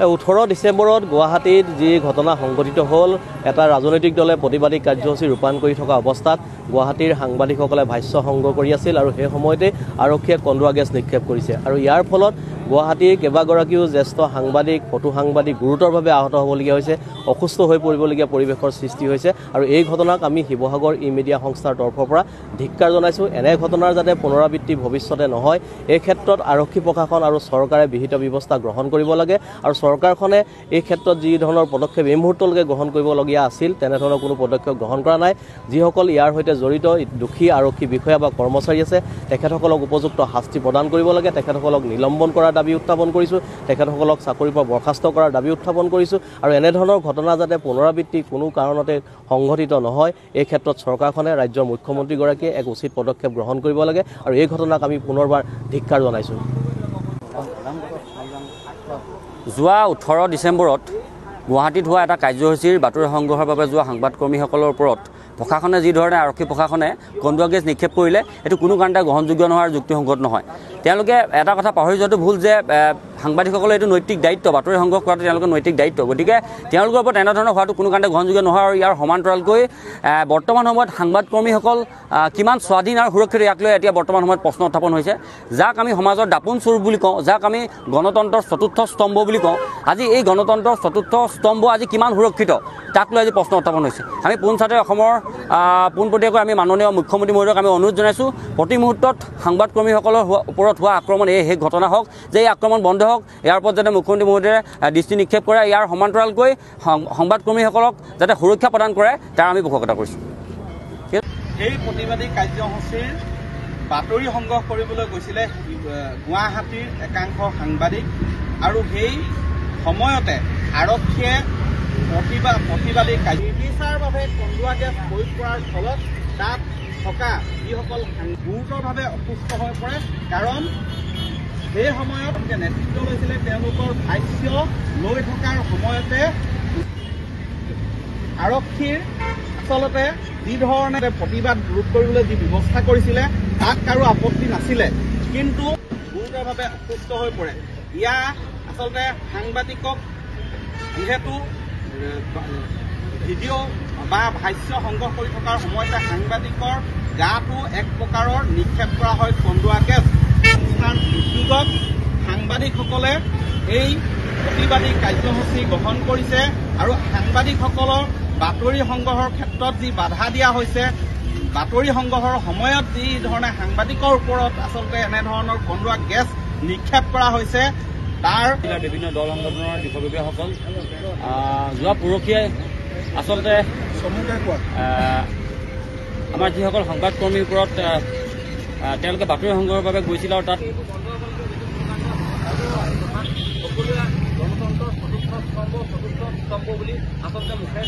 18 ডিচেম্বৰত গুৱাহাটীত যি ঘটনা সংঘটিত হ'ল এটা ৰাজনৈতিক দলে প্ৰতিবাদী কাৰ্যসূচী ৰূপায়ণ কৰি থকা অৱস্থাত গুৱাহাটীৰ সাংবাদিকসকলে ভাষ্য সংগ্ৰহ কৰি আছিল আৰু সেই সময়তে আৰক্ষীয়ে কন্দুৱা গেছ নিক্ষেপ কৰিছে আৰু ইয়াৰ ফলত গুৱাহাটীৰ কেইবাগৰাকীও জ্যেষ্ঠ সাংবাদিক ফটো সাংবাদিক গুৰুতৰভাৱে আহত হ'বলগীয়া হৈছে অসুস্থ হৈ পৰিবলগীয়া পৰিৱেশৰ সৃষ্টি হৈছে আৰু এই ঘটনাক আমি শিৱসাগৰ ই মিডিয়া সংস্থাৰ তৰফৰ পৰা ধিক্কাৰ জনাইছোঁ এনে ঘটনাৰ যাতে পুনৰাবৃত্তি ভৱিষ্যতে নহয় এই ক্ষেত্ৰত আৰক্ষী প্ৰশাসন আৰু চৰকাৰে বিহিত ব্যৱস্থা গ্ৰহণ কৰিব লাগে আৰু চৰকাৰখনে এই ক্ষেত্ৰত যি ধৰণৰ পদক্ষেপ এই মুহূৰ্তলৈকে গ্ৰহণ কৰিবলগীয়া আছিল তেনেধৰণৰ কোনো পদক্ষেপ গ্ৰহণ কৰা নাই যিসকল ইয়াৰ সৈতে জড়িত দোষী আৰক্ষী বিষয়া বা কৰ্মচাৰী আছে তেখেতসকলক উপযুক্ত শাস্তি প্ৰদান কৰিব লাগে তেখেতসকলক নিলম্বন কৰাৰ দাবী উত্থাপন কৰিছোঁ তেখেতসকলক চাকৰিৰ পৰা বৰ্খাস্ত কৰাৰ দাবী উত্থাপন কৰিছোঁ আৰু এনেধৰণৰ ঘটনা যাতে পুনৰাবৃত্তি কোনো কাৰণতে সংঘটিত নহয় এই ক্ষেত্ৰত চৰকাৰখনে ৰাজ্যৰ মুখ্যমন্ত্ৰীগৰাকীয়ে এক উচিত পদক্ষেপ গ্ৰহণ কৰিব লাগে আৰু এই ঘটনাক আমি পুনৰবাৰ ধিক্কাৰ জনাইছোঁ যোৱা 18 ডিচেম্বৰত গুৱাহাটীত হোৱা এটা কাৰ্যসূচীৰ বাতৰি সংগ্ৰহৰ বাবে যোৱা সাংবাদিককৰ্মীসকলৰ ওপৰত প্ৰশাসনে যি ধৰণে আৰক্ষী প্ৰশাসনে কন্দুৱা গেছ নিক্ষেপ কৰিলে এইটো কোনো কাৰণতে গ্ৰহণযোগ্য নোহোৱাৰ যুক্তিসংগত নহয় তেওঁলোকে এটা কথা পাহৰি যোৱাটো ভুল যে সাংবাদিকসকলে এইটো নৈতিক দায়িত্ব বাতৰি সংগ্ৰহ কৰাটো তেওঁলোকৰ নৈতিক দায়িত্ব গতিকে তেওঁলোকৰ ওপৰত এনেধৰণৰ হোৱাটো কোনো কাৰণতে গ্ৰহণযোগ্য নহয় আৰু ইয়াৰ সমান্তৰালকৈ বৰ্তমান সময়ত সাংবাদিককৰ্মীসকল কিমান স্বাধীন আৰু সুৰক্ষিত ইয়াক লৈ এতিয়া বৰ্তমান সময়ত প্ৰশ্ন উত্থাপন হৈছে যাক আমি সমাজৰ দাপোন স্বৰূপ বুলি কওঁ যাক আমি গণতন্ত্ৰৰ চতুৰ্থ স্তম্ভ বুলি কওঁ আজি এই গণতন্ত্ৰৰ চতুৰ্থ স্তম্ভ আজি কিমান সুৰক্ষিত তাক লৈ আজি প্ৰশ্ন উত্থাপন হৈছে আমি পোনছাতে অসমৰ পোনপটীয়াকৈ আমি মাননীয় মুখ্যমন্ত্ৰী মহোদয়ক আমি অনুৰোধ জনাইছোঁ প্ৰতি মুহূৰ্তত সাংবাদিককৰ্মীসকলৰ ওপৰত হোৱা আক্ৰমণ সেই ঘটনা হওক যে এই আক্ৰমণ বন্ধ হওক ইয়াৰ ওপৰত যাতে মুখ্যমন্ত্ৰী মহোদয়ে দৃষ্টি নিক্ষেপ কৰে ইয়াৰ সমান্তৰালকৈ সংবাদকৰ্মীসকলক যাতে সুৰক্ষা প্ৰদান কৰে তাৰ আমি পোষকতা কৰিছোঁ এই প্ৰতিবাদী কাৰ্যসূচীৰ বাতৰি সংগ্ৰহ কৰিবলৈ গৈছিলে গুৱাহাটীৰ একাংশ সাংবাদিক আৰু সেই সময়তে আৰক্ষীয়ে প্ৰতিবাদী নিৰ্বিচাৰ বাবে কন্দুৱা গেছ প্ৰয়োগ কৰাৰ ফলত তাত থকা যিসকল গুৰুতৰভাৱে অসুস্থ হৈ পৰে কাৰণ সেই সময়ত নেতৃত্ব লৈছিলে তেওঁলোকৰ ভাষ্য লৈ থকাৰ সময়তে আৰক্ষীৰ আচলতে যি ধৰণে প্ৰতিবাদ ৰোধ কৰিবলৈ যি ব্যৱস্থা কৰিছিলে তাত কাৰো আপত্তি নাছিলে কিন্তু গুৰুতৰভাৱে অসুস্থ হৈ পৰে ইয়া আচলতে সাংবাদিকক যিহেতু ভিডিঅ' বা ভাষ্য সংগ্ৰহ কৰি থকাৰ সময়তে সাংবাদিকৰ গাটো এক প্ৰকাৰৰ নিক্ষেপ কৰা হয় কন্দুৱা গেছ অনুষ্ঠান উদ্যোগত সাংবাদিকসকলে এই প্ৰতিবাদী কাৰ্যসূচী গ্ৰহণ কৰিছে আৰু সাংবাদিকসকলৰ বাতৰি সংগ্ৰহৰ ক্ষেত্ৰত যি বাধা দিয়া হৈছে বাতৰি সংগ্ৰহৰ সময়ত যি ধৰণে সাংবাদিকৰ ওপৰত আচলতে এনেধৰণৰ কন্দুৱা গেছ নিক্ষেপ কৰা হৈছে তাৰ বিভিন্ন দল সংগঠনৰ বিষয়ববীয়াসকল যোৱা পৰহিয়ে আচলতে আমাৰ যিসকল সংবাদকৰ্মীৰ ওপৰত তেওঁলোকে বাতৰি সংগ্ৰহৰ বাবে গৈছিল আৰু তাত গণতন্ত্ৰৰ চতুৰ্থ স্তম্ভ বুলি আচলতে মুখে